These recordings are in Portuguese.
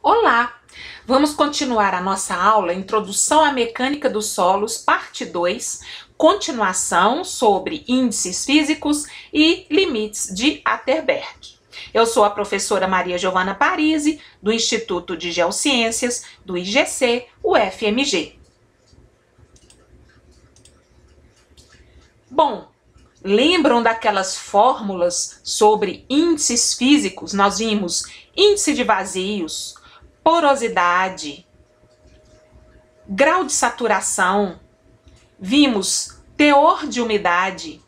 Olá! Vamos continuar a nossa aula Introdução à Mecânica dos Solos, parte 2, continuação sobre índices físicos e limites de Atterberg. Eu sou a professora Maria Giovana Parisi, do Instituto de Geociências, do IGC, UFMG. Bom, lembram daquelas fórmulas sobre índices físicos? Nós vimos índice de vazios, porosidade, grau de saturação, vimos teor de umidade,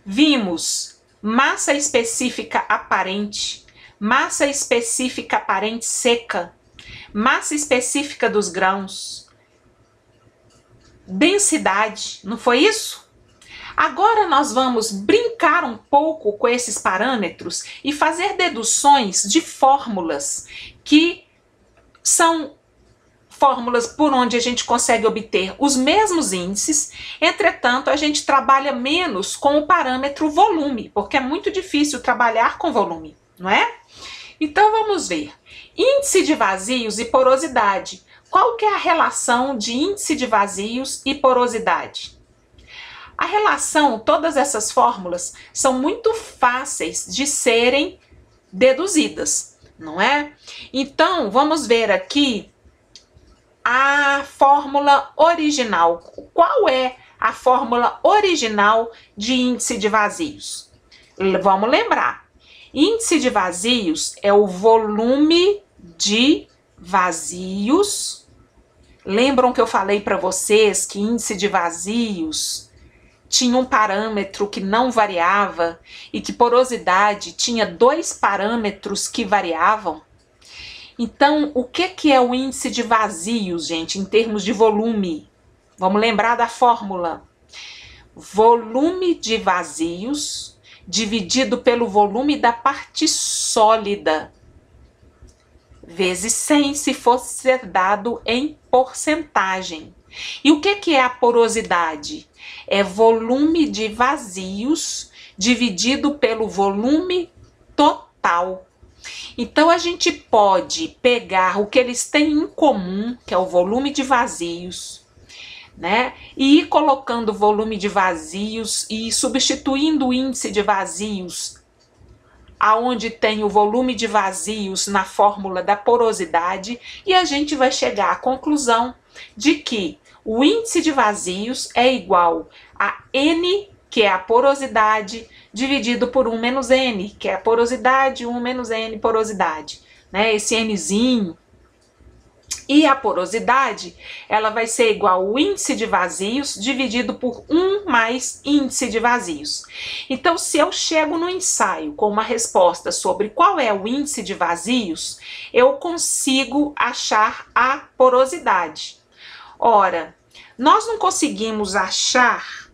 vimos massa específica aparente, massa específica aparente seca, massa específica dos grãos, densidade, não foi isso? Agora nós vamos brincar um pouco com esses parâmetros e fazer deduções de fórmulas que são fórmulas por onde a gente consegue obter os mesmos índices, entretanto, a gente trabalha menos com o parâmetro volume, porque é muito difícil trabalhar com volume, não é? Então, vamos ver. Índice de vazios e porosidade. Qual que é a relação de índice de vazios e porosidade? A relação, todas essas fórmulas, são muito fáceis de serem deduzidas, não é? Então, vamos ver aqui a fórmula original. Qual é a fórmula original de índice de vazios? Vamos lembrar. Índice de vazios é o volume de vazios. Lembram que eu falei para vocês que índice de vazios tinha um parâmetro que não variava e que porosidade tinha dois parâmetros que variavam? Então, o que é o índice de vazios, gente, em termos de volume? Vamos lembrar da fórmula. Volume de vazios dividido pelo volume da parte sólida, vezes 100, se fosse ser dado em porcentagem. E o que é a porosidade? É volume de vazios dividido pelo volume total. Então, a gente pode pegar o que eles têm em comum, que é o volume de vazios, né? E ir colocando o volume de vazios e substituindo o índice de vazios aonde tem o volume de vazios na fórmula da porosidade, e a gente vai chegar à conclusão de que o índice de vazios é igual a N, que é a porosidade, dividido por 1 menos N, que é a porosidade, 1 menos N, porosidade, né? Esse Nzinho. E a porosidade, ela vai ser igual ao índice de vazios dividido por 1 mais índice de vazios. Então, se eu chego no ensaio com uma resposta sobre qual é o índice de vazios, eu consigo achar a porosidade. Ora, nós não conseguimos achar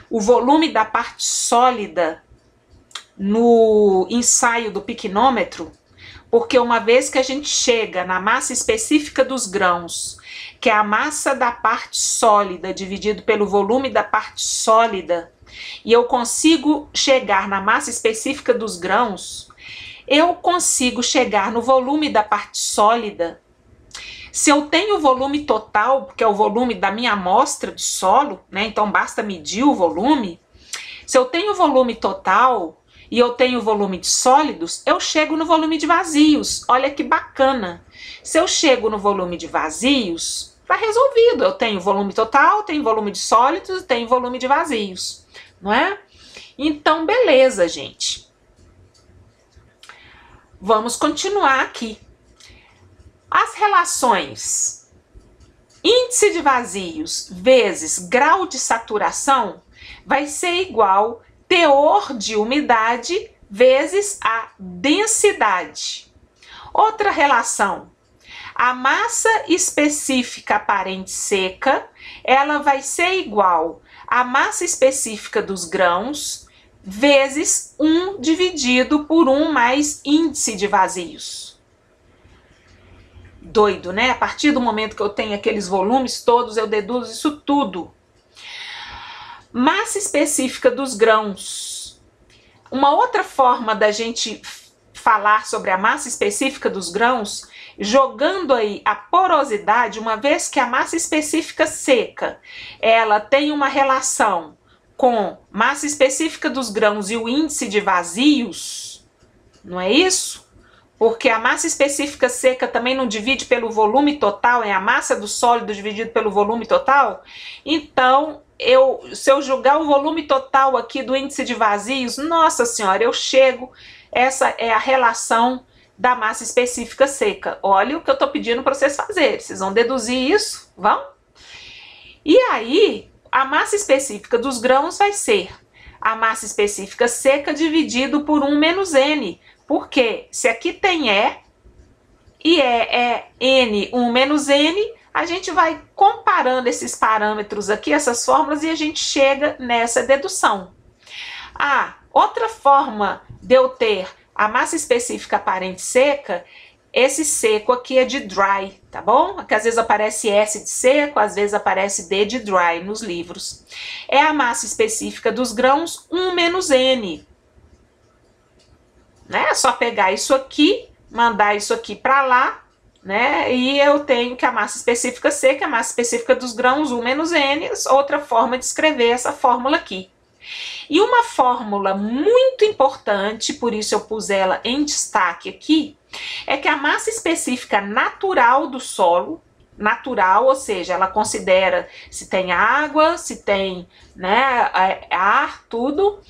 o volume da parte sólida no ensaio do piquenômetro, porque uma vez que a gente chega na massa específica dos grãos, que é a massa da parte sólida dividido pelo volume da parte sólida, e eu consigo chegar na massa específica dos grãos, eu consigo chegar no volume da parte sólida. Se eu tenho o volume total, que é o volume da minha amostra de solo, né? Então basta medir o volume. Se eu tenho o volume total e eu tenho o volume de sólidos, eu chego no volume de vazios. Olha que bacana. Se eu chego no volume de vazios, tá resolvido. Eu tenho volume total, tenho volume de sólidos, tenho volume de vazios, não é? Então, beleza, gente. Vamos continuar aqui. As relações índice de vazios vezes grau de saturação vai ser igual teor de umidade vezes a densidade. Outra relação, a massa específica aparente seca, ela vai ser igual à massa específica dos grãos vezes 1 dividido por 1 mais índice de vazios. Doido, né? A partir do momento que eu tenho aqueles volumes todos, eu deduzo isso tudo. Massa específica dos grãos. Uma outra forma da gente falar sobre a massa específica dos grãos, jogando aí a porosidade, uma vez que a massa específica seca, ela tem uma relação com massa específica dos grãos e o índice de vazios, não é isso? Porque a massa específica seca também não divide pelo volume total, é a massa do sólido dividido pelo volume total. Então, se eu jogar o volume total aqui do índice de vazios, nossa senhora, eu chego, essa é a relação da massa específica seca. Olha o que eu estou pedindo para vocês fazerem, vocês vão deduzir isso, vão? E aí, a massa específica dos grãos vai ser a massa específica seca dividido por 1 menos N, porque se aqui tem E, e é N, 1 menos N, a gente vai comparando esses parâmetros aqui, essas fórmulas, e a gente chega nessa dedução. Outra forma de eu ter a massa específica aparente seca, esse seco aqui é de dry, tá bom? Porque às vezes aparece S de seco, às vezes aparece D de dry nos livros. É a massa específica dos grãos 1 menos N. Né? É só pegar isso aqui, mandar isso aqui para lá, né? E eu tenho que a massa específica seca, a massa específica dos grãos 1 menos N, outra forma de escrever essa fórmula aqui. E uma fórmula muito importante, por isso eu pus ela em destaque aqui, é que a massa específica natural do solo, natural, ou seja, ela considera se tem água, se tem, né, ar, tudo,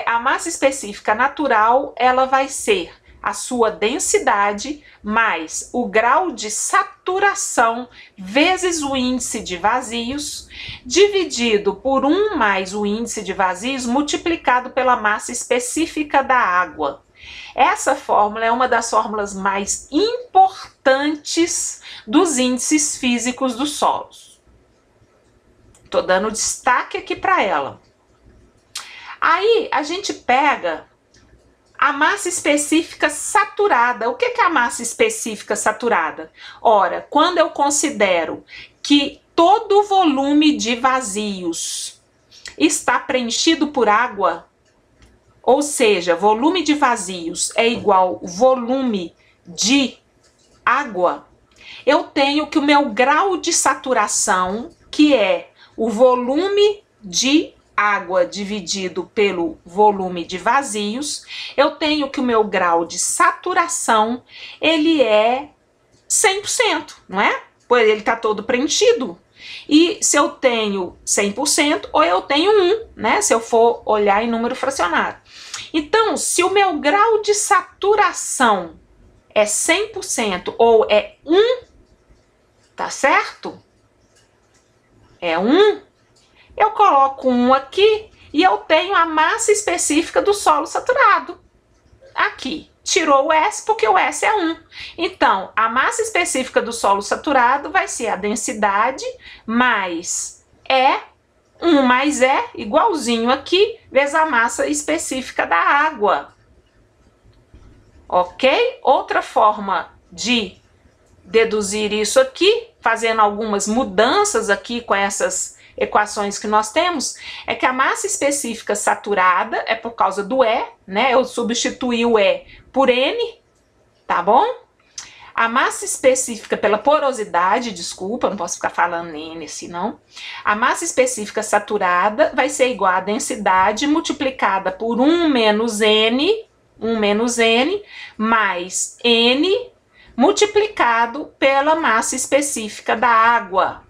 a massa específica natural, ela vai ser a sua densidade mais o grau de saturação vezes o índice de vazios, dividido por 1 mais o índice de vazios multiplicado pela massa específica da água. Essa fórmula é uma das fórmulas mais importantes dos índices físicos dos solos. Estou dando destaque aqui para ela. Aí a gente pega a massa específica saturada. O que é a massa específica saturada? Ora, quando eu considero que todo o volume de vazios está preenchido por água, ou seja, volume de vazios é igual volume de água, eu tenho que o meu grau de saturação, que é o volume de água dividido pelo volume de vazios, eu tenho que o meu grau de saturação, ele é 100%, não é? Pois ele está todo preenchido. E se eu tenho 100%, ou eu tenho 1, né? Se eu for olhar em número fracionário. Então, se o meu grau de saturação é 100% ou é 1, tá certo? É 1. Eu coloco 1 aqui e eu tenho a massa específica do solo saturado. Aqui, tirou o S porque o S é 1. Então, a massa específica do solo saturado vai ser a densidade mais E, 1 mais E, igualzinho aqui, vezes a massa específica da água. Ok? Outra forma de deduzir isso aqui, fazendo algumas mudanças aqui com essas equações que nós temos, é que a massa específica saturada é por causa do E, né? Eu substituí o E por N, tá bom? A massa específica pela porosidade, desculpa, não posso ficar falando N assim não. A massa específica saturada vai ser igual a densidade multiplicada por 1 menos N, mais N multiplicado pela massa específica da água.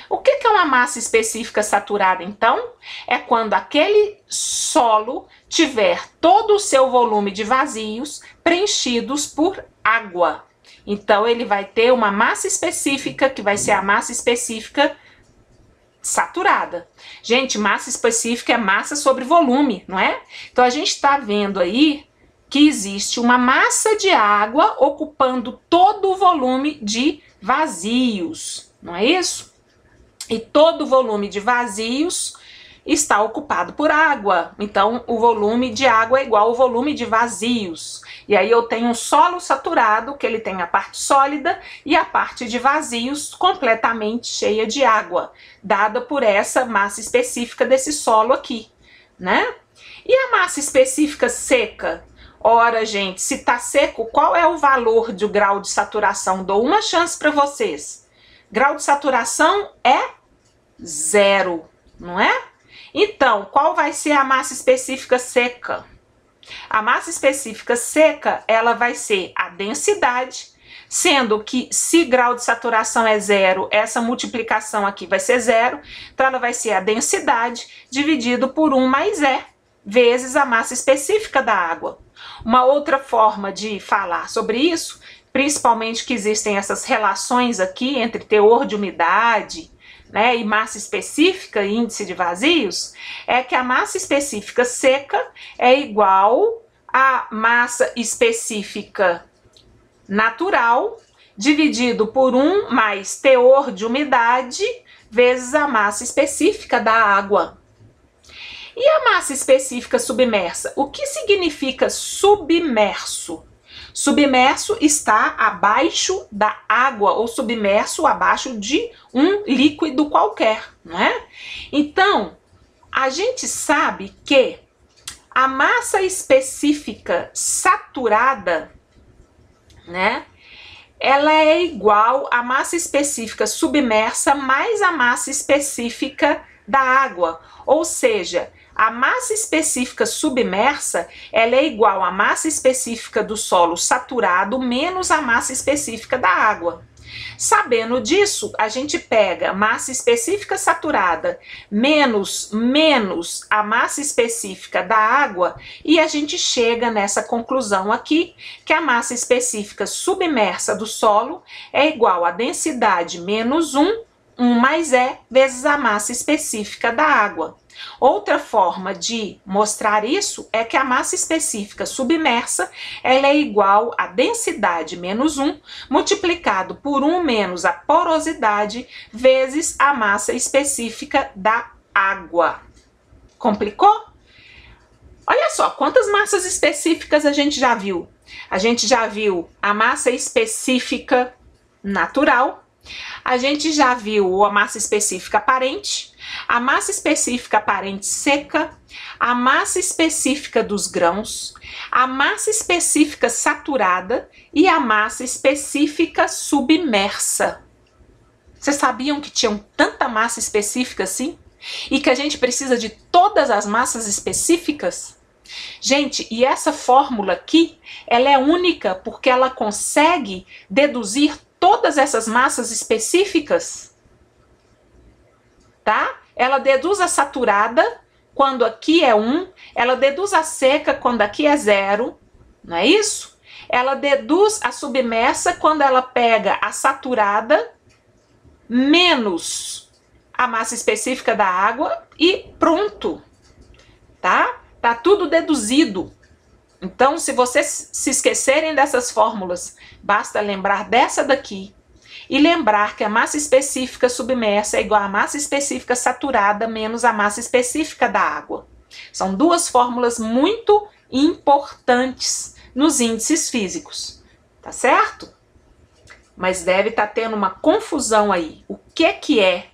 O que é uma massa específica saturada, então? É quando aquele solo tiver todo o seu volume de vazios preenchidos por água. Então, ele vai ter uma massa específica, que vai ser a massa específica saturada. Gente, massa específica é massa sobre volume, não é? Então, a gente está vendo aí que existe uma massa de água ocupando todo o volume de vazios, não é isso? E todo o volume de vazios está ocupado por água. Então, o volume de água é igual ao volume de vazios. E aí eu tenho um solo saturado, que ele tem a parte sólida e a parte de vazios completamente cheia de água, dada por essa massa específica desse solo aqui, né? E a massa específica seca? Ora, gente, se tá seco, qual é o valor do grau de saturação? Dou uma chance para vocês. Grau de saturação é 0, não é? Então, qual vai ser a massa específica seca? A massa específica seca, ela vai ser a densidade, sendo que se grau de saturação é 0, essa multiplicação aqui vai ser 0, então ela vai ser a densidade dividido por 1 mais E, vezes a massa específica da água. Uma outra forma de falar sobre isso, principalmente que existem essas relações aqui entre teor de umidade, né, e massa específica e índice de vazios, é que a massa específica seca é igual à massa específica natural dividido por 1 mais teor de umidade vezes a massa específica da água. E a massa específica submersa? O que significa submerso? Submerso está abaixo da água ou submerso abaixo de um líquido qualquer, não é? Então, a gente sabe que a massa específica saturada, né, ela é igual à massa específica submersa mais a massa específica da água, ou seja, a massa específica submersa, ela é igual à massa específica do solo saturado menos a massa específica da água. Sabendo disso, a gente pega massa específica saturada menos a massa específica da água e a gente chega nessa conclusão aqui, que a massa específica submersa do solo é igual à densidade menos 1 mais E vezes a massa específica da água. Outra forma de mostrar isso é que a massa específica submersa ela é igual à densidade menos 1 multiplicado por 1 menos a porosidade vezes a massa específica da água. Complicou? Olha só, quantas massas específicas a gente já viu? A gente já viu a massa específica natural, a gente já viu a massa específica aparente, a massa específica aparente seca, a massa específica dos grãos, a massa específica saturada e a massa específica submersa. Vocês sabiam que tinham tanta massa específica assim? E que a gente precisa de todas as massas específicas? Gente, e essa fórmula aqui, ela é única porque ela consegue deduzir todas essas massas específicas, tá? Ela deduz a saturada quando aqui é 1, ela deduz a seca quando aqui é 0, não é isso? Ela deduz a submersa quando ela pega a saturada menos a massa específica da água e pronto, tá? Tá tudo deduzido. Então, se vocês se esquecerem dessas fórmulas, basta lembrar dessa daqui e lembrar que a massa específica submersa é igual à massa específica saturada menos a massa específica da água. São duas fórmulas muito importantes nos índices físicos, tá certo? Mas deve estar tendo uma confusão aí. O que é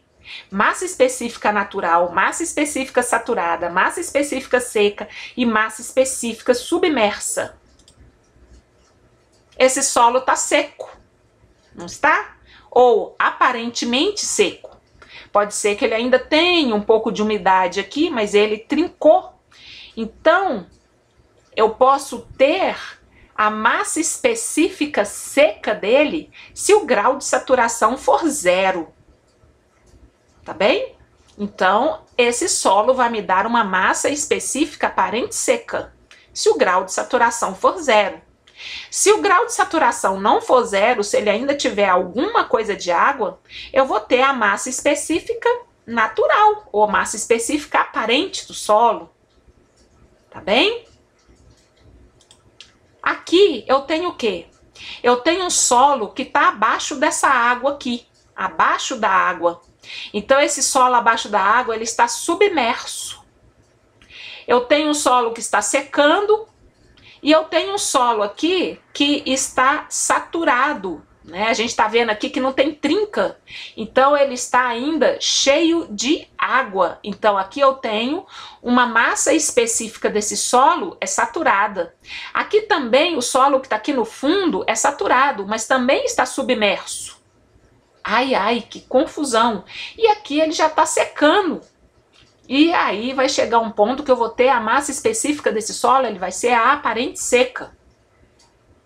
massa específica natural, massa específica saturada, massa específica seca e massa específica submersa? Esse solo está seco, não está? Ou aparentemente seco. Pode ser que ele ainda tenha um pouco de umidade aqui, mas ele trincou. Então, eu posso ter a massa específica seca dele se o grau de saturação for 0. Tá bem? Então, esse solo vai me dar uma massa específica aparente seca, se o grau de saturação for 0. Se o grau de saturação não for 0, se ele ainda tiver alguma coisa de água, eu vou ter a massa específica natural, ou massa específica aparente do solo. Tá bem? Aqui eu tenho o quê? Eu tenho um solo que está abaixo dessa água aqui, abaixo da água. Então, esse solo abaixo da água, ele está submerso. Eu tenho um solo que está secando e eu tenho um solo aqui que está saturado, né? A gente está vendo aqui que não tem trinca, então ele está ainda cheio de água. Então aqui eu tenho uma massa específica desse solo é saturada. Aqui também o solo que está aqui no fundo é saturado, mas também está submerso. Ai, ai, que confusão! E aqui ele já está secando. E aí vai chegar um ponto que eu vou ter a massa específica desse solo, ele vai ser a aparente seca.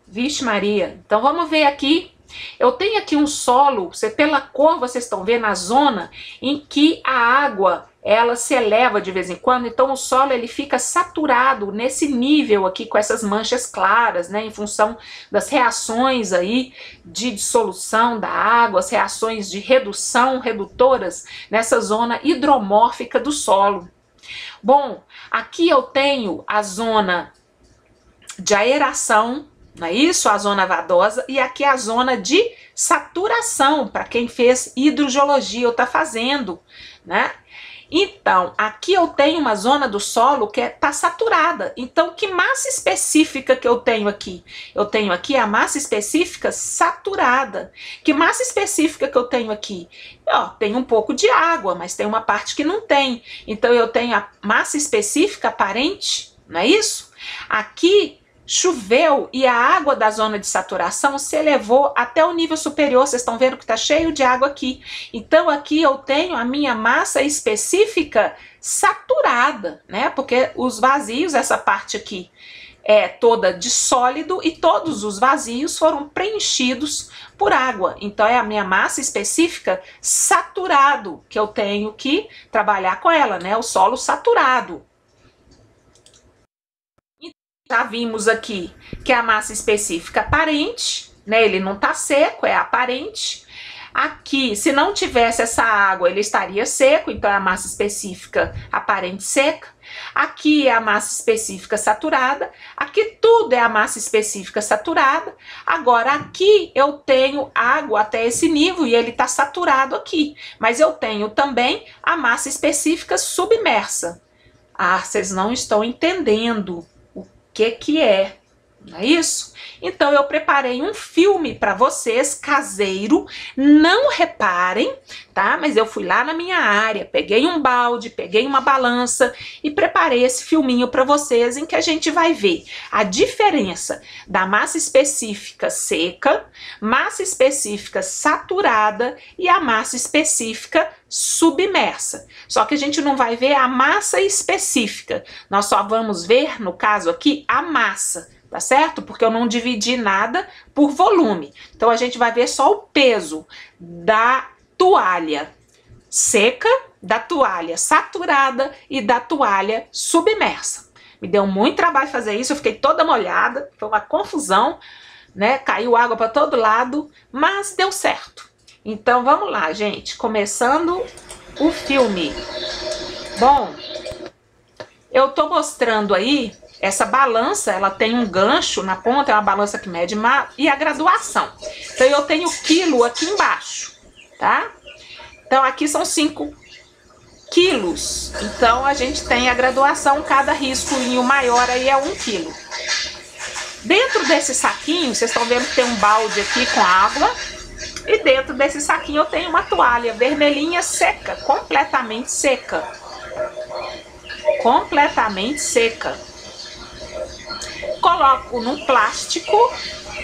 Vixe Maria! Então vamos ver aqui. Eu tenho aqui um solo, pela cor vocês estão vendo a zona em que a água ela se eleva de vez em quando, então o solo ele fica saturado nesse nível aqui com essas manchas claras, né, em função das reações aí de dissolução da água, as reações de redução, redutoras nessa zona hidromórfica do solo. Bom, aqui eu tenho a zona de aeração, não é isso? A zona vadosa, e aqui a zona de saturação, para quem fez hidrogeologia ou está fazendo, né? Então, aqui eu tenho uma zona do solo que está saturada. Então, que massa específica que eu tenho aqui? Eu tenho aqui a massa específica saturada. Que massa específica que eu tenho aqui? Ó, tem um pouco de água, mas tem uma parte que não tem. Então, eu tenho a massa específica aparente, não é isso? Aqui choveu e a água da zona de saturação se elevou até o nível superior. Vocês estão vendo que está cheio de água aqui. Então aqui eu tenho a minha massa específica saturada, né? Porque os vazios, essa parte aqui é toda de sólido e todos os vazios foram preenchidos por água. Então é a minha massa específica saturado que eu tenho que trabalhar com ela, né? O solo saturado. Já vimos aqui que a massa específica aparente, né? Ele não está seco, é aparente. Aqui, se não tivesse essa água, ele estaria seco, então é a massa específica aparente seca. Aqui é a massa específica saturada. Aqui tudo é a massa específica saturada. Agora aqui eu tenho água até esse nível e ele está saturado aqui. Mas eu tenho também a massa específica submersa. Ah, vocês não estão entendendo que é, não é isso? Então eu preparei um filme para vocês, caseiro, não reparem, tá? Mas eu fui lá na minha área, peguei um balde, peguei uma balança e preparei esse filminho para vocês, em que a gente vai ver a diferença da massa específica seca, massa específica saturada e a massa específica submersa. Só que a gente não vai ver a massa específica, nós só vamos ver, no caso aqui, a massa, tá certo? Porque eu não dividi nada por volume. Então a gente vai ver só o peso da toalha seca, da toalha saturada e da toalha submersa. Me deu muito trabalho fazer isso, eu fiquei toda molhada, foi uma confusão, né? Caiu água para todo lado, mas deu certo. Então vamos lá, gente, começando o filme. Bom, eu tô mostrando aí essa balança, ela tem um gancho na ponta, é uma balança que mede e a graduação. Então eu tenho quilo aqui embaixo, tá? Então aqui são 5 quilos. Então a gente tem a graduação, cada riscoinho maior aí é 1 quilo. Dentro desse saquinho, vocês estão vendo que tem um balde aqui com água. E dentro desse saquinho eu tenho uma toalha vermelhinha seca, completamente seca. Completamente seca. Coloco num plástico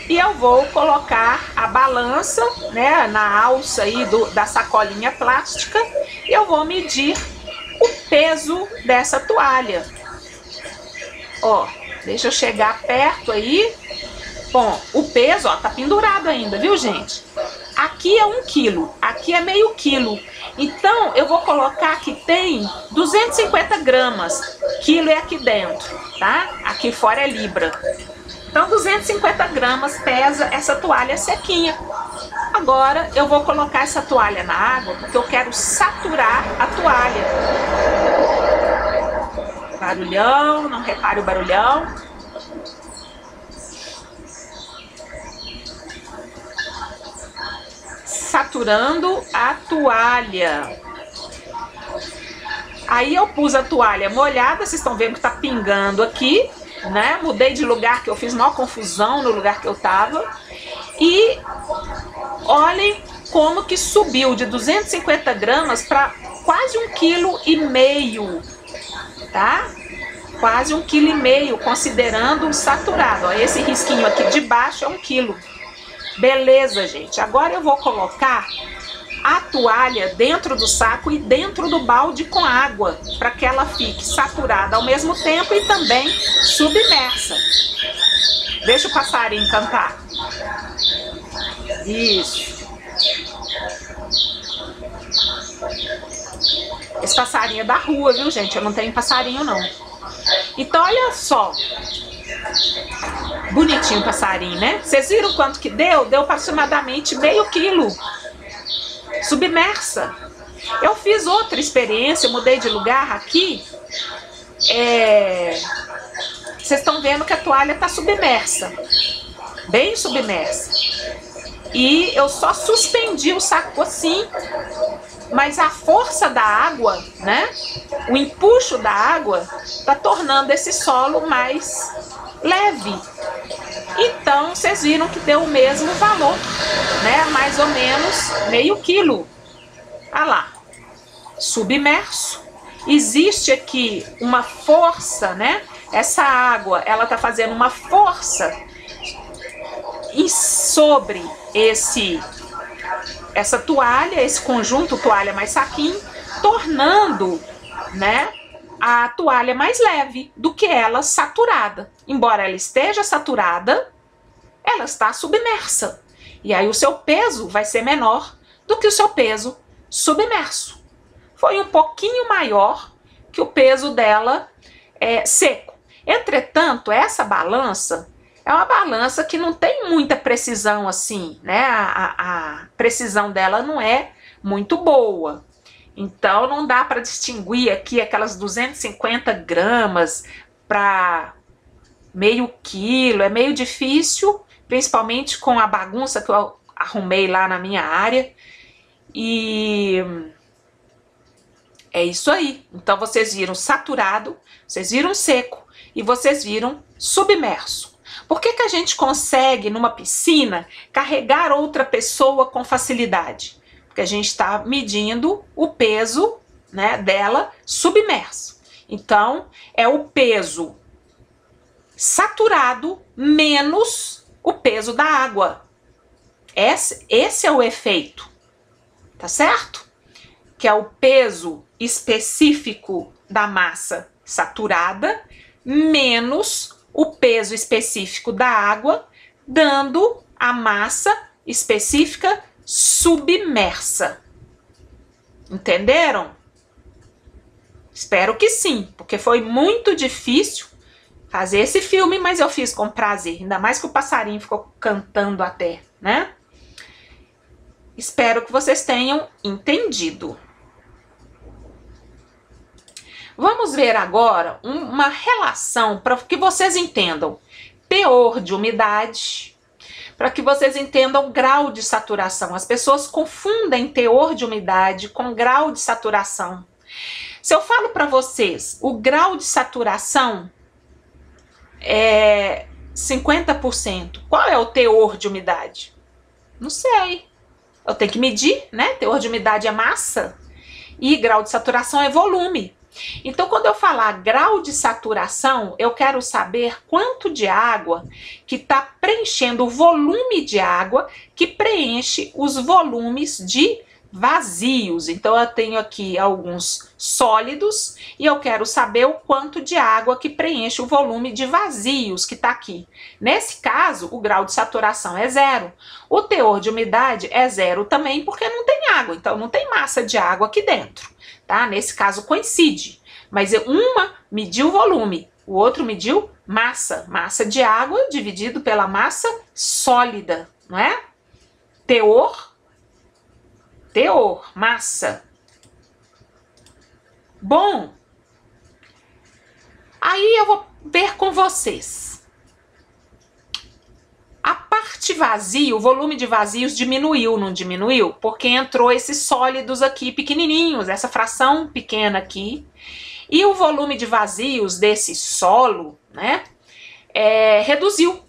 e eu vou colocar a balança, né, na alça aí da sacolinha plástica e eu vou medir o peso dessa toalha. Ó, deixa eu chegar perto aí. Bom, o peso, ó, tá pendurado ainda, viu, gente? Aqui é 1 quilo, aqui é meio quilo. Então, eu vou colocar que tem 250 gramas. Quilo é aqui dentro, tá? Aqui fora é libra. Então, 250 gramas pesa essa toalha sequinha. Agora, eu vou colocar essa toalha na água, porque eu quero saturar a toalha. Barulhão, não repare o barulhão. Saturando a toalha. Aí eu pus a toalha molhada, vocês estão vendo que tá pingando aqui, né? Mudei de lugar, que eu fiz maior confusão no lugar que eu tava. E olhem como que subiu de 250 gramas para quase 1,5 kg, tá? Quase 1,5 kg, considerando o saturado. Ó, esse risquinho aqui de baixo é 1 quilo. Beleza, gente. Agora eu vou colocar a toalha dentro do saco e dentro do balde com água, para que ela fique saturada ao mesmo tempo e também submersa. Deixa o passarinho cantar. Isso. Esse passarinho é da rua, viu, gente? Eu não tenho passarinho, não. Então, olha só. Bonitinho o passarinho, né? Vocês viram quanto que deu? Deu aproximadamente meio quilo. Submersa. Eu fiz outra experiência, mudei de lugar aqui. Vocês estão vendo que a toalha está submersa. Bem submersa. E eu só suspendi o saco assim, mas a força da água, né? O empuxo da água está tornando esse solo mais leve. Então, vocês viram que deu o mesmo valor, né? Mais ou menos meio quilo. Olha lá, submerso. Existe aqui uma força, né? Essa água, ela tá fazendo uma força sobre essa toalha, esse conjunto toalha mais saquinho, tornando, né, a toalha mais leve do que ela saturada. Embora ela esteja saturada, ela está submersa. E aí o seu peso vai ser menor do que o seu peso submerso. Foi um pouquinho maior que o peso dela seco. Entretanto, essa balança é uma balança que não tem muita precisão assim, né? A precisão dela não é muito boa. Então, não dá para distinguir aqui aquelas 250 gramas para meio quilo. É meio difícil, principalmente com a bagunça que eu arrumei lá na minha área. E é isso aí. Então, vocês viram saturado, vocês viram seco e vocês viram submerso. Por que a gente consegue, numa piscina, carregar outra pessoa com facilidade? Porque a gente está medindo o peso, né, dela submerso. Então, é o peso saturado menos o peso da água. Esse é o efeito, tá certo? Que é o peso específico da massa saturada menos o peso específico da água, dando a massa específica submersa. Entenderam? Espero que sim, porque foi muito difícil fazer esse filme, mas eu fiz com prazer, ainda mais que o passarinho ficou cantando até, né? Espero que vocês tenham entendido. Vamos ver agora uma relação para que vocês entendam teor de umidade, para que vocês entendam grau de saturação. As pessoas confundem teor de umidade com grau de saturação. Se eu falo para vocês, o grau de saturação é 50%, qual é o teor de umidade? Não sei. Eu tenho que medir, né? Teor de umidade é massa e grau de saturação é volume. Então, quando eu falar grau de saturação, eu quero saber quanto de água que está preenchendo o volume de água que preenche os volumes de vazios. Então, eu tenho aqui alguns sólidos e eu quero saber o quanto de água que preenche o volume de vazios que está aqui. Nesse caso, o grau de saturação é 0. O teor de umidade é 0 também, porque não tem água, então não tem massa de água aqui dentro. Tá? Nesse caso coincide, mas uma mediu volume, o outro mediu massa de água dividido pela massa sólida, não é? Teor, massa. Bom, aí eu vou ver com vocês. A parte vazia, o volume de vazios diminuiu, não diminuiu? Porque entrou esses sólidos aqui pequenininhos, essa fração pequena aqui. E o volume de vazios desse solo, né, reduziu.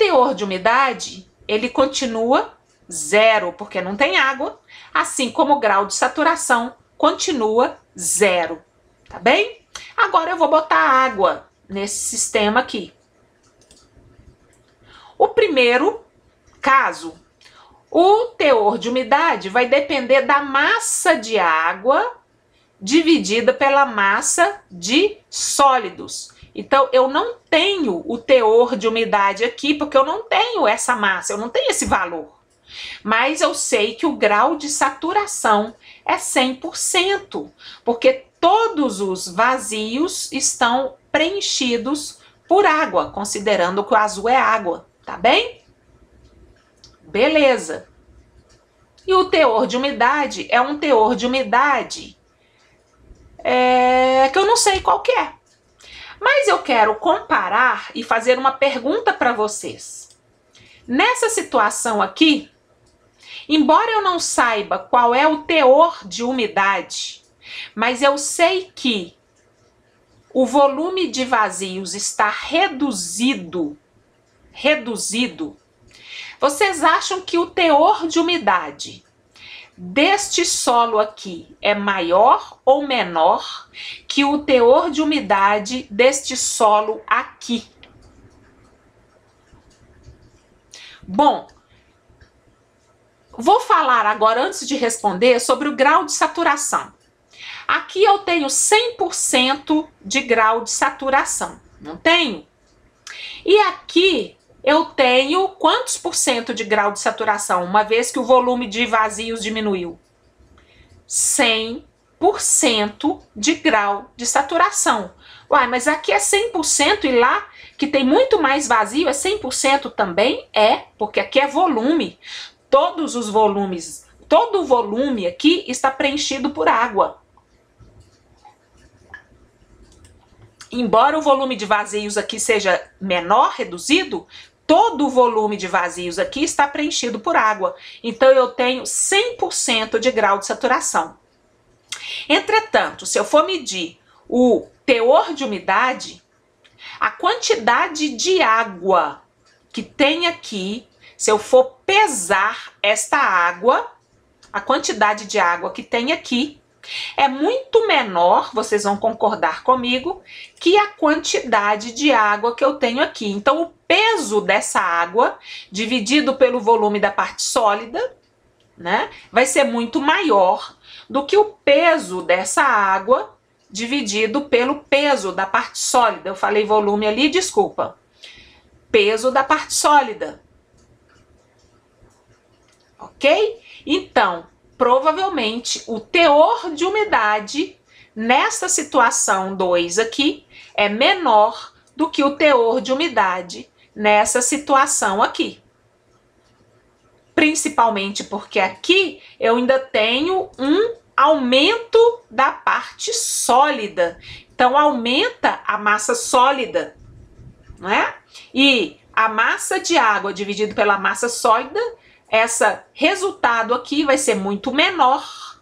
teor de umidade, ele continua zero, porque não tem água, assim como o grau de saturação continua zero, tá bem? Agora eu vou botar água nesse sistema aqui. O primeiro caso, o teor de umidade vai depender da massa de água dividida pela massa de sólidos. Então, eu não tenho o teor de umidade aqui, porque eu não tenho essa massa, eu não tenho esse valor. Mas eu sei que o grau de saturação é 100%, porque todos os vazios estão preenchidos por água, considerando que o azul é água, tá bem? Beleza. E o teor de umidade é um teor de umidade que eu não sei qual que é. Mas eu quero comparar e fazer uma pergunta para vocês. Nessa situação aqui, embora eu não saiba qual é o teor de umidade, mas eu sei que o volume de vazios está reduzido. Vocês acham que o teor de umidade deste solo aqui é maior ou menor que o teor de umidade deste solo aqui? Bom, vou falar agora, antes de responder, sobre o grau de saturação. Aqui eu tenho 100% de grau de saturação, não tenho? E aqui eu tenho quantos por cento de grau de saturação, uma vez que o volume de vazios diminuiu? 100% de grau de saturação. Uai, mas aqui é 100% e lá, que tem muito mais vazio, é 100% também? É, porque aqui é volume. Todos os volumes, todo o volume aqui está preenchido por água. Embora o volume de vazios aqui seja menor, reduzido, todo o volume de vazios aqui está preenchido por água. Então, eu tenho 100% de grau de saturação. Entretanto, se eu for medir o teor de umidade, a quantidade de água que tem aqui, se eu for pesar esta água, a quantidade de água que tem aqui, é muito menor, vocês vão concordar comigo, que a quantidade de água que eu tenho aqui. Então, o peso dessa água, dividido pelo volume da parte sólida, né, vai ser muito maior do que o peso dessa água dividido pelo peso da parte sólida. Eu falei volume ali, desculpa. Peso da parte sólida. Ok? Então, provavelmente o teor de umidade nesta situação 2 aqui é menor do que o teor de umidade nessa situação aqui. Principalmente porque aqui eu ainda tenho um aumento da parte sólida. Então, aumenta a massa sólida, não é? E a massa de água dividido pela massa sólida, esse resultado aqui vai ser muito menor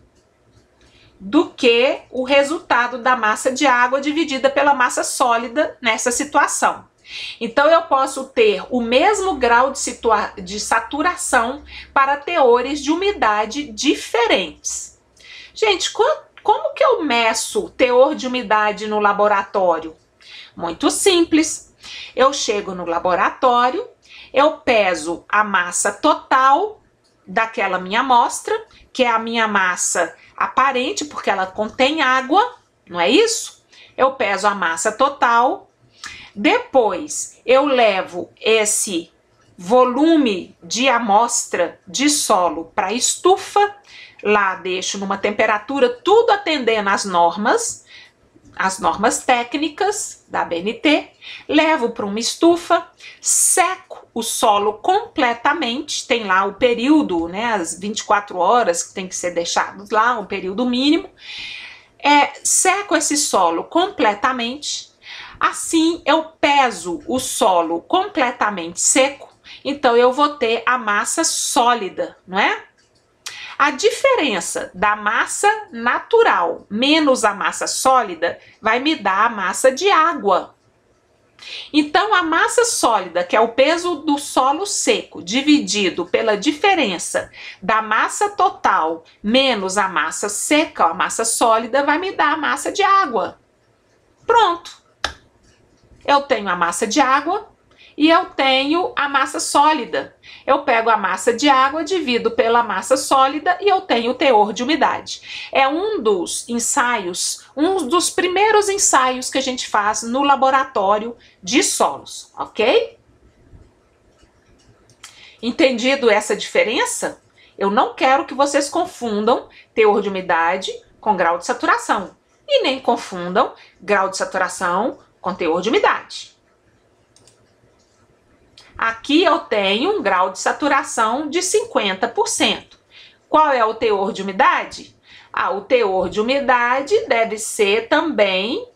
do que o resultado da massa de água dividida pela massa sólida nessa situação. Então, eu posso ter o mesmo grau de saturação para teores de umidade diferentes. Gente, como que eu meço teor de umidade no laboratório? Muito simples. Eu chego no laboratório, eu peso a massa total daquela minha amostra, que é a minha massa aparente, porque ela contém água, não é isso? Eu peso a massa total, depois eu levo esse volume de amostra de solo para a estufa, lá deixo numa temperatura, tudo atendendo às normas técnicas da ABNT, levo para uma estufa, seco o solo completamente, tem lá o período, né, as 24 horas que tem que ser deixados lá, um período mínimo, seco esse solo completamente, assim eu peso o solo completamente seco, então eu vou ter a massa sólida, não é? A diferença da massa natural menos a massa sólida vai me dar a massa de água. Então, a massa sólida, que é o peso do solo seco, dividido pela diferença da massa total menos a massa seca, a massa sólida, vai me dar a massa de água. Pronto. Eu tenho a massa de água e eu tenho a massa sólida. Eu pego a massa de água, divido pela massa sólida e eu tenho o teor de umidade. É um dos ensaios, um dos primeiros ensaios que a gente faz no laboratório de solos, ok? Entendido essa diferença? Eu não quero que vocês confundam teor de umidade com grau de saturação e nem confundam grau de saturação com teor de umidade. Aqui eu tenho um grau de saturação de 50%. Qual é o teor de umidade? O teor de umidade deve ser também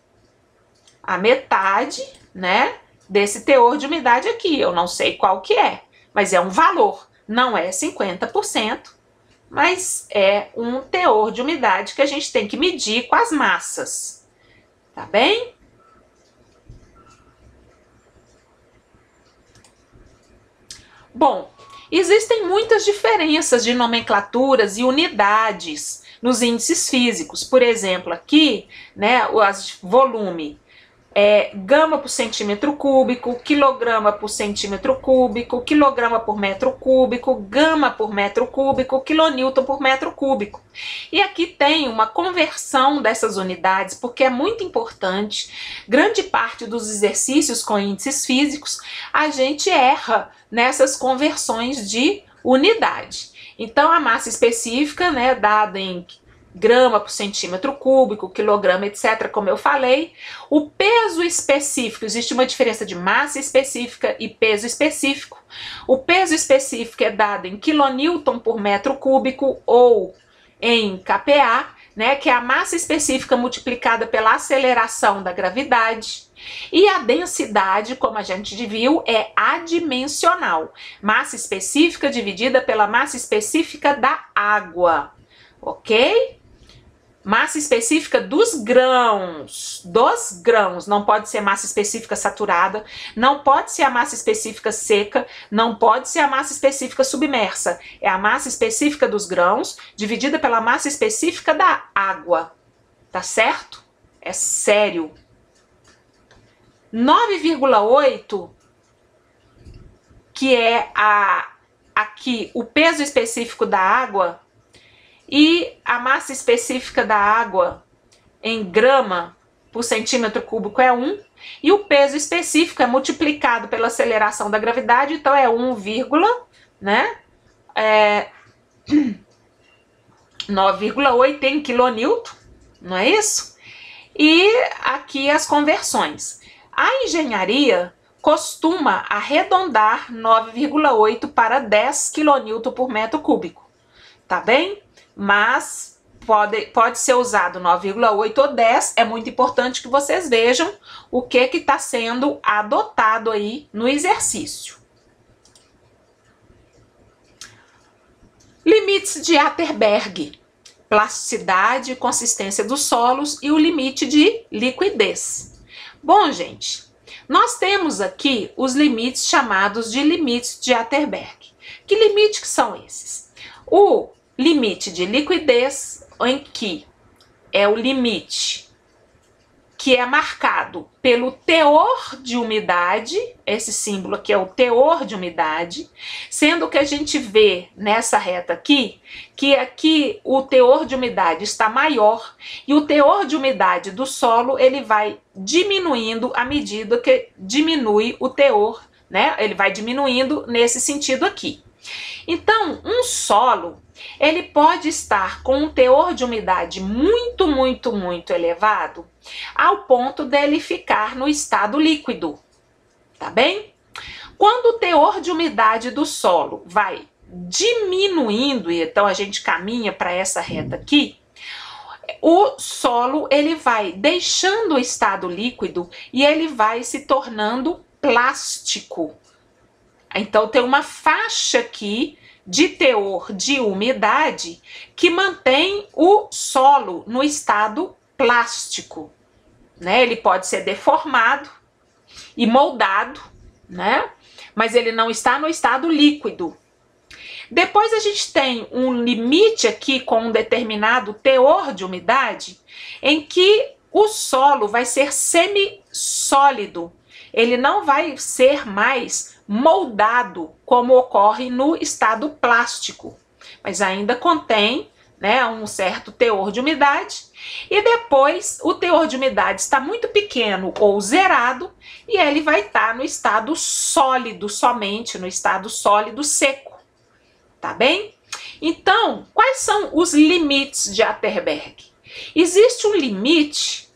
a metade, né, desse teor de umidade aqui. Eu não sei qual que é, mas é um valor. Não é 50%, mas é um teor de umidade que a gente tem que medir com as massas. Tá bem? Bom, existem muitas diferenças de nomenclaturas e unidades nos índices físicos. Por exemplo, aqui, né, o volume é gama por centímetro cúbico, quilograma por centímetro cúbico, quilograma por metro cúbico, gama por metro cúbico, quilonewton por metro cúbico. E aqui tem uma conversão dessas unidades, porque é muito importante. Grande parte dos exercícios com índices físicos, a gente erra nessas conversões de unidade. Então, a massa específica, né, dada em grama por centímetro cúbico, quilograma, etc., como eu falei. O peso específico, existe uma diferença de massa específica e peso específico. O peso específico é dado em quilonewton por metro cúbico ou em kPa, né, que é a massa específica multiplicada pela aceleração da gravidade. E a densidade, como a gente viu, é adimensional. Massa específica dividida pela massa específica da água, ok? Massa específica dos grãos, não pode ser massa específica saturada, não pode ser a massa específica seca, não pode ser a massa específica submersa. É a massa específica dos grãos dividida pela massa específica da água, tá certo? É sério. 9,8, que é aqui o peso específico da água, e a massa específica da água em grama por centímetro cúbico é 1, e o peso específico é multiplicado pela aceleração da gravidade, então é 1, né? 9,8 em quilonewton, não é isso? E aqui as conversões. A engenharia costuma arredondar 9,8 para 10 quilonewton por metro cúbico, tá bem? Mas pode ser usado 9,8 ou 10, é muito importante que vocês vejam o que está sendo adotado aí no exercício. Limites de Atterberg, plasticidade e consistência dos solos e o limite de liquidez. Bom, gente, nós temos aqui os limites chamados de limites de Atterberg. Que limites que são esses? O limite de liquidez, em que é o limite que é marcado pelo teor de umidade, esse símbolo aqui é o teor de umidade, sendo que a gente vê nessa reta aqui, que aqui o teor de umidade está maior e o teor de umidade do solo ele vai diminuindo à medida que diminui o teor, né? Ele vai diminuindo nesse sentido aqui. Então, um solo, ele pode estar com um teor de umidade muito elevado, ao ponto dele ficar no estado líquido, tá bem? Quando o teor de umidade do solo vai diminuindo, e então a gente caminha para essa reta aqui, o solo ele vai deixando o estado líquido e ele vai se tornando plástico. Então tem uma faixa aqui de teor de umidade que mantém o solo no estado plástico, né? Ele pode ser deformado e moldado, né? Mas ele não está no estado líquido. Depois a gente tem um limite aqui com um determinado teor de umidade, em que o solo vai ser semissólido. Ele não vai ser mais moldado, como ocorre no estado plástico, mas ainda contém, né, um certo teor de umidade. E depois o teor de umidade está muito pequeno ou zerado, e ele vai estar no estado sólido, somente no estado sólido seco. Tá bem? Então, quais são os limites de Atterberg? Existe um limite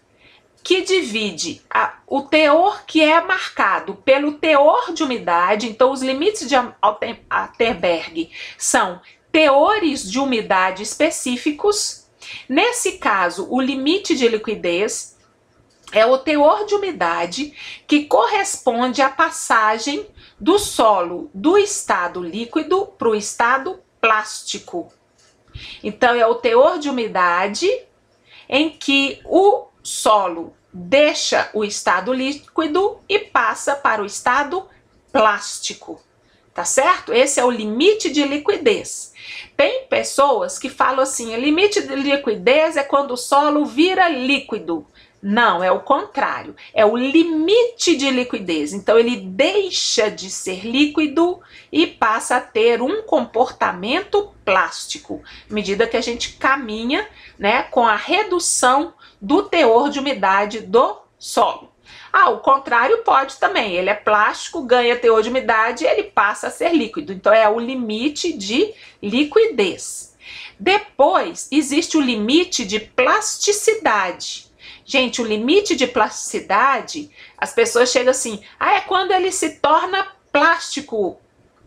que divide o teor que é marcado pelo teor de umidade. Então, os limites de Atterberg são teores de umidade específicos. Nesse caso, o limite de liquidez é o teor de umidade que corresponde à passagem do solo do estado líquido para o estado plástico. Então, é o teor de umidade em que o solo deixa o estado líquido e passa para o estado plástico. Tá certo? Esse é o limite de liquidez. Tem pessoas que falam assim, o limite de liquidez é quando o solo vira líquido. Não, é o contrário, é o limite de liquidez. Então ele deixa de ser líquido e passa a ter um comportamento plástico, à medida que a gente caminha, né, com a redução do teor de umidade do solo. O contrário pode também, ele é plástico, ganha teor de umidade e ele passa a ser líquido. Então é o limite de liquidez. Depois existe o limite de plasticidade. Gente, o limite de plasticidade, as pessoas chegam assim, é quando ele se torna plástico,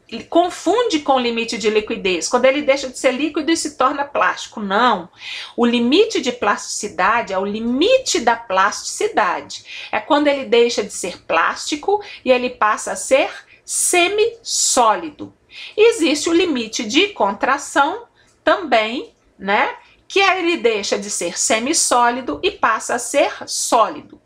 ele confunde com o limite de liquidez, quando ele deixa de ser líquido e se torna plástico. Não, o limite de plasticidade é o limite da plasticidade, é quando ele deixa de ser plástico e ele passa a ser semissólido. Existe o limite de contração também, né? Que ele deixa de ser semissólido e passa a ser sólido.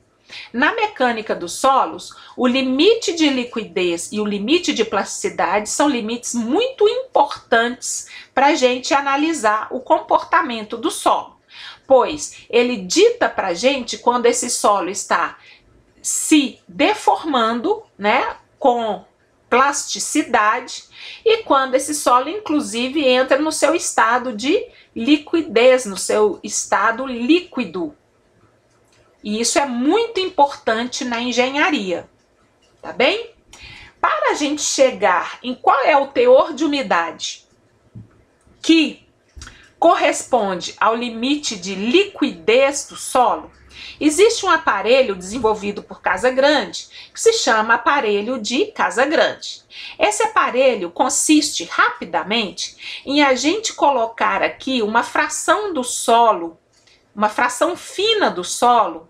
Na mecânica dos solos, o limite de liquidez e o limite de plasticidade são limites muito importantes para a gente analisar o comportamento do solo, pois ele dita para a gente quando esse solo está se deformando, né, com plasticidade, e quando esse solo, inclusive, entra no seu estado de liquidez, no seu estado líquido. E isso é muito importante na engenharia, tá bem? Para a gente chegar em qual é o teor de umidade que corresponde ao limite de liquidez do solo, existe um aparelho desenvolvido por Casagrande que se chama aparelho de Casagrande. Esse aparelho consiste rapidamente em a gente colocar aqui uma fração do solo, uma fração fina do solo,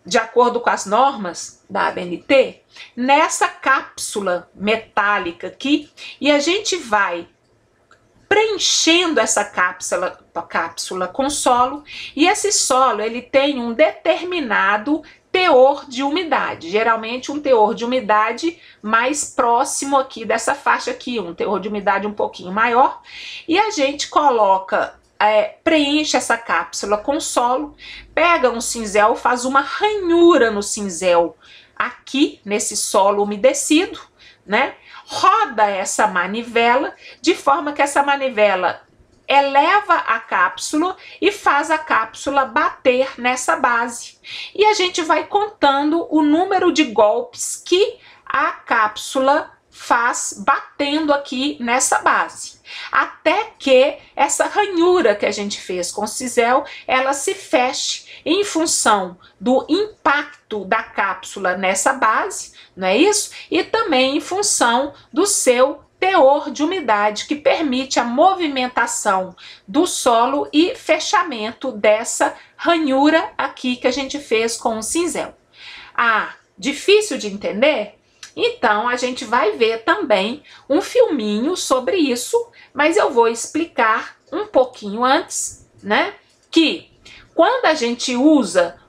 de acordo com as normas da ABNT, nessa cápsula metálica aqui, e a gente vai preenchendo essa cápsula com solo, e esse solo ele tem um determinado teor de umidade, geralmente um teor de umidade mais próximo aqui dessa faixa aqui, um teor de umidade um pouquinho maior, e a gente coloca, preenche essa cápsula com solo, pega um cinzel, faz uma ranhura no cinzel aqui nesse solo umedecido, né? Roda essa manivela de forma que essa manivela eleva a cápsula e faz a cápsula bater nessa base. E a gente vai contando o número de golpes que a cápsula faz batendo aqui nessa base, até que essa ranhura que a gente fez com o cinzel, ela se feche em função do impacto da cápsula nessa base, não é isso? E também em função do seu teor de umidade, que permite a movimentação do solo e fechamento dessa ranhura aqui que a gente fez com o cinzel. Difícil de entender? Então a gente vai ver também um filminho sobre isso, mas eu vou explicar um pouquinho antes, né? Que quando a gente usa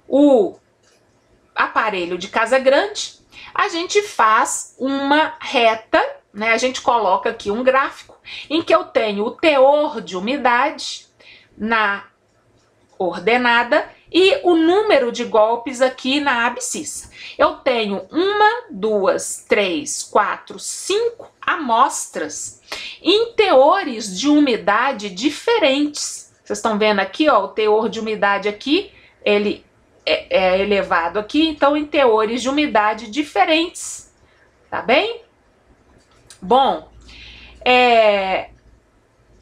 aparelho de casa grande, a gente faz uma reta, né? A gente coloca aqui um gráfico em que eu tenho o teor de umidade na ordenada e o número de golpes aqui na abscissa. Eu tenho 1, 2, 3, 4, 5 amostras em teores de umidade diferentes. Vocês estão vendo aqui, ó, o teor de umidade aqui, ele é elevado aqui, então em teores de umidade diferentes, tá bem? Bom,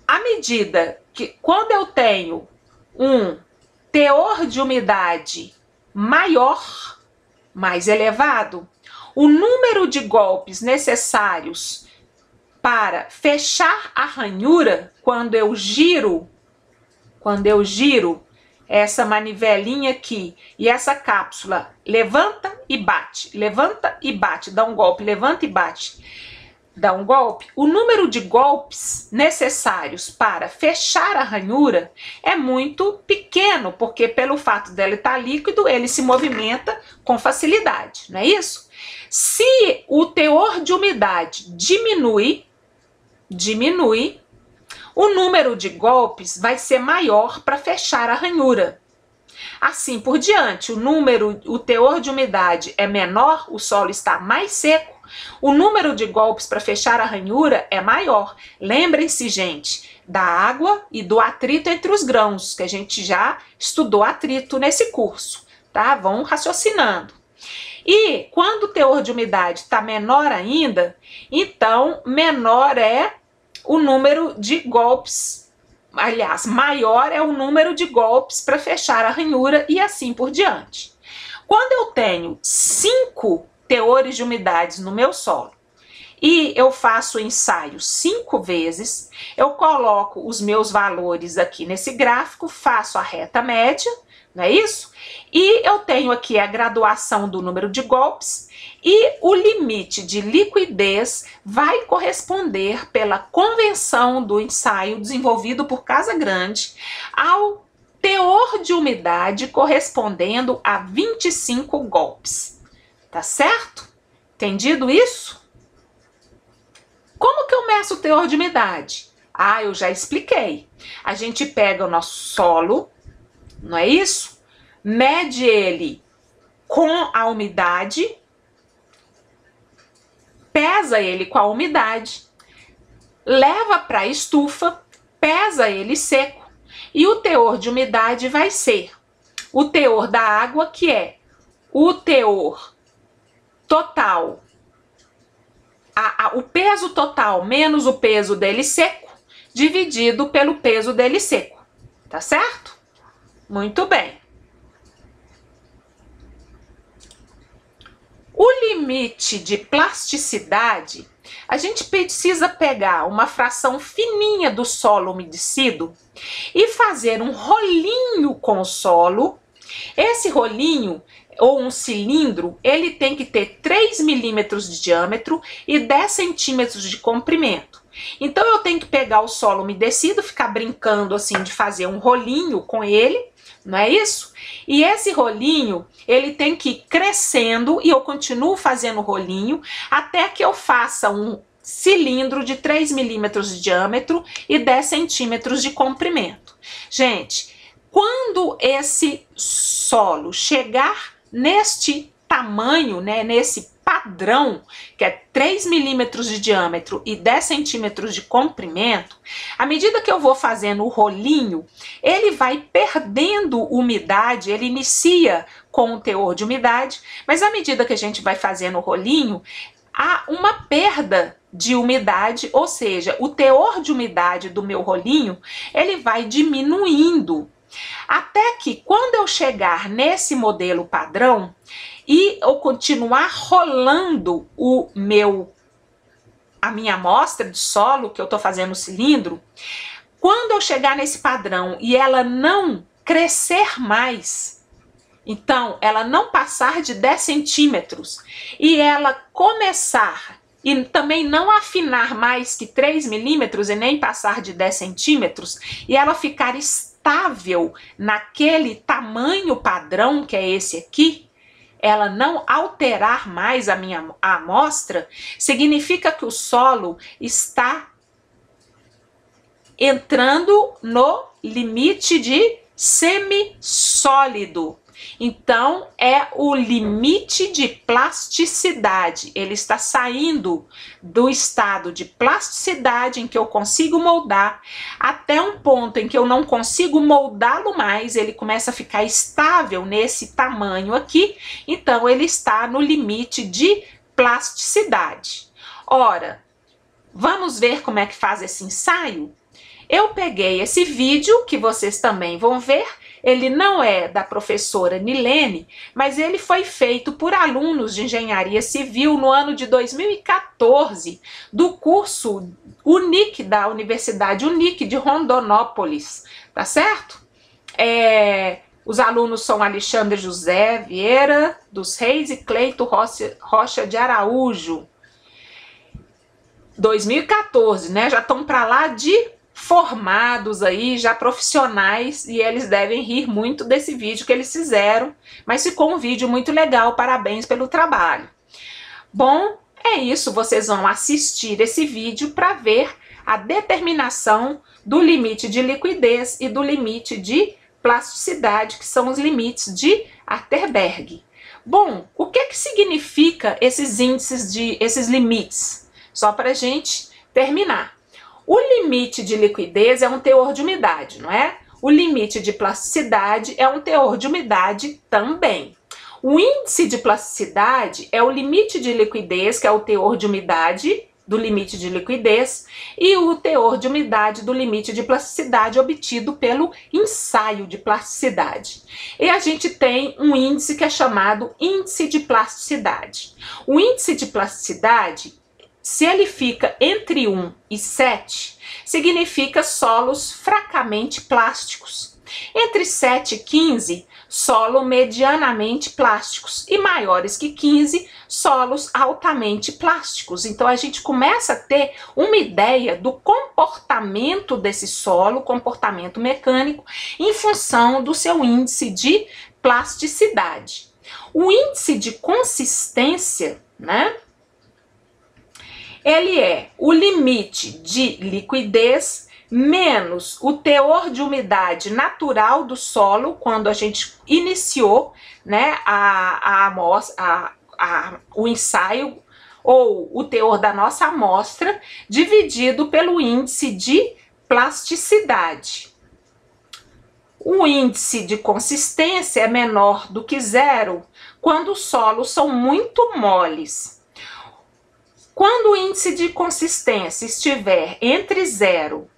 à medida que, quando eu tenho um teor de umidade maior, mais elevado, o número de golpes necessários para fechar a ranhura, quando eu giro essa manivelinha aqui e essa cápsula levanta e bate, dá um golpe, levanta e bate, dá um golpe, o número de golpes necessários para fechar a ranhura é muito pequeno, porque pelo fato dela estar líquido, ele se movimenta com facilidade, não é isso? Se o teor de umidade diminui, o número de golpes vai ser maior para fechar a ranhura. Assim por diante, o teor de umidade é menor, o solo está mais seco, o número de golpes para fechar a ranhura é maior. Lembrem-se, gente, da água e do atrito entre os grãos, que a gente já estudou atrito nesse curso, tá? Vão raciocinando. E quando o teor de umidade está menor ainda, então menor é o número de golpes, aliás, maior é o número de golpes para fechar a ranhura e assim por diante. Quando eu tenho 5 teores de umidades no meu solo e eu faço o ensaio 5 vezes, eu coloco os meus valores aqui nesse gráfico, faço a reta média, não é isso? E eu tenho aqui a graduação do número de golpes e o limite de liquidez vai corresponder pela convenção do ensaio desenvolvido por Casa Grande ao teor de umidade correspondendo a 25 golpes. Tá certo? Entendido isso? Como que eu meço o teor de umidade? Ah, eu já expliquei. A gente pega o nosso solo, não é isso? Mede ele com a umidade, pesa ele com a umidade, leva para a estufa, pesa ele seco e o teor de umidade vai ser o teor da água, que é o teor total, o peso total menos o peso dele seco, dividido pelo peso dele seco, tá certo? Muito bem. O limite de plasticidade, a gente precisa pegar uma fração fininha do solo umedecido e fazer um rolinho com o solo. Esse rolinho, ou um cilindro, ele tem que ter 3 milímetros de diâmetro e 10 centímetros de comprimento. Então eu tenho que pegar o solo umedecido, ficar brincando assim de fazer um rolinho com ele, não é isso? E esse rolinho, ele tem que ir crescendo e eu continuo fazendo rolinho até que eu faça um cilindro de 3 milímetros de diâmetro e 10 centímetros de comprimento. Gente, quando esse solo chegar neste tamanho, né, nesse padrão, que é 3 milímetros de diâmetro e 10 centímetros de comprimento, à medida que eu vou fazendo o rolinho, ele vai perdendo umidade, ele inicia com um teor de umidade, mas à medida que a gente vai fazendo o rolinho, há uma perda de umidade, ou seja, o teor de umidade do meu rolinho, ele vai diminuindo. Até que quando eu chegar nesse modelo padrão e eu continuar rolando a minha amostra de solo que eu estou fazendo no cilindro, quando eu chegar nesse padrão e ela não crescer mais, então ela não passar de 10 centímetros e ela começar e também não afinar mais que 3 milímetros e nem passar de 10 centímetros e ela ficar estável naquele tamanho padrão que é esse aqui, ela não alterar mais a minha amostra, significa que o solo está entrando no limite de semissólido. Então, é o limite de plasticidade. Ele está saindo do estado de plasticidade em que eu consigo moldar até um ponto em que eu não consigo moldá-lo mais. Ele começa a ficar estável nesse tamanho aqui. Então, ele está no limite de plasticidade. Ora, vamos ver como é que faz esse ensaio? Eu peguei esse vídeo, que vocês também vão ver. Ele não é da professora Nilene, mas ele foi feito por alunos de engenharia civil no ano de 2014, do curso UNIC, da Universidade UNIC de Rondonópolis, tá certo? Os alunos são Alexandre José Vieira dos Reis e Cleito Rocha de Araújo. 2014, né? Já estão para lá de formados aí, já profissionais, e eles devem rir muito desse vídeo que eles fizeram, mas ficou um vídeo muito legal, parabéns pelo trabalho. Bom, é isso, vocês vão assistir esse vídeo para ver a determinação do limite de liquidez e do limite de plasticidade, que são os limites de Atterberg. Bom, o que significa esses índices, esses limites? Só para a gente terminar. O limite de liquidez é um teor de umidade, não é? O limite de plasticidade é um teor de umidade também. O índice de plasticidade é o limite de liquidez, que é o teor de umidade do limite de liquidez, e o teor de umidade do limite de plasticidade obtido pelo ensaio de plasticidade. E a gente tem um índice que é chamado índice de plasticidade. O índice de plasticidade, se ele fica entre 1 e 7, significa solos fracamente plásticos. Entre 7 e 15, solo medianamente plásticos. E maiores que 15, solos altamente plásticos. Então a gente começa a ter uma ideia do comportamento desse solo, comportamento mecânico, em função do seu índice de plasticidade. O índice de consistência, né? Ele é o limite de liquidez menos o teor de umidade natural do solo, quando a gente iniciou, né, o ensaio, ou o teor da nossa amostra, dividido pelo índice de plasticidade. O índice de consistência é menor do que 0 quando os solos são muito moles. Quando o índice de consistência estiver entre 0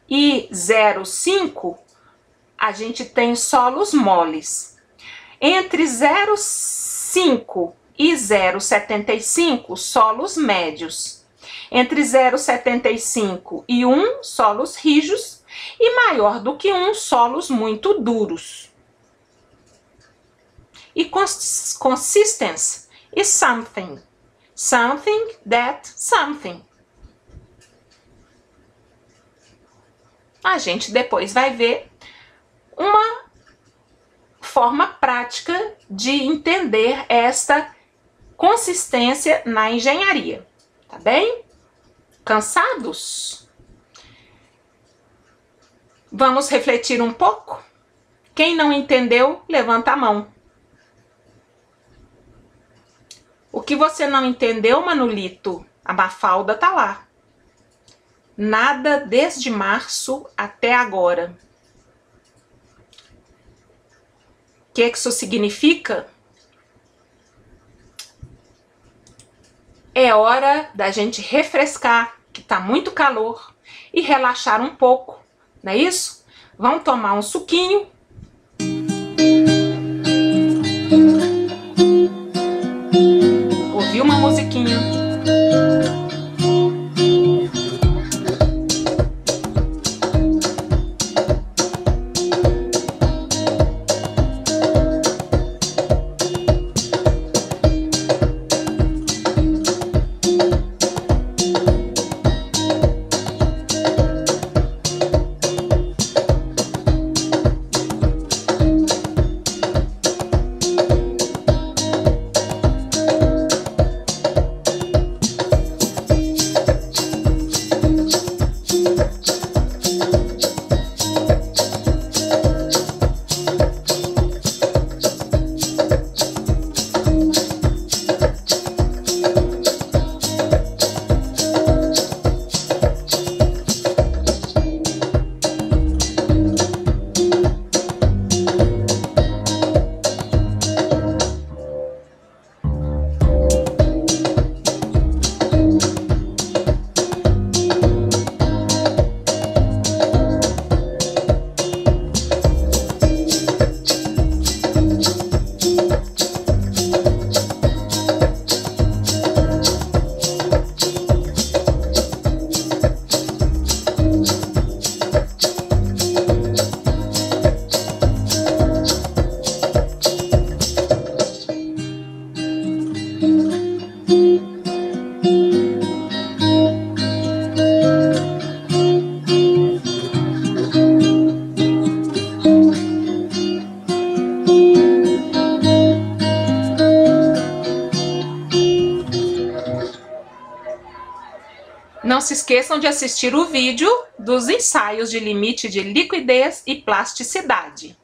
e 0,5, a gente tem solos moles. Entre 0,5 e 0,75, solos médios. Entre 0,75 e 1, solos rijos. E maior do que 1, solos muito duros. E consistence is something. Something that something. A gente depois vai ver uma forma prática de entender esta consistência na engenharia. Tá bem? Cansados? Vamos refletir um pouco? Quem não entendeu, levanta a mão. O que você não entendeu, Manolito? A Mafalda tá lá. Nada desde março até agora. O que isso significa? É hora da gente refrescar, que tá muito calor, e relaxar um pouco, não é isso? Vamos tomar um suquinho. Ouvir uma musiquinha. se esqueçam de assistir o vídeo dos ensaios de limite de liquidez e plasticidade.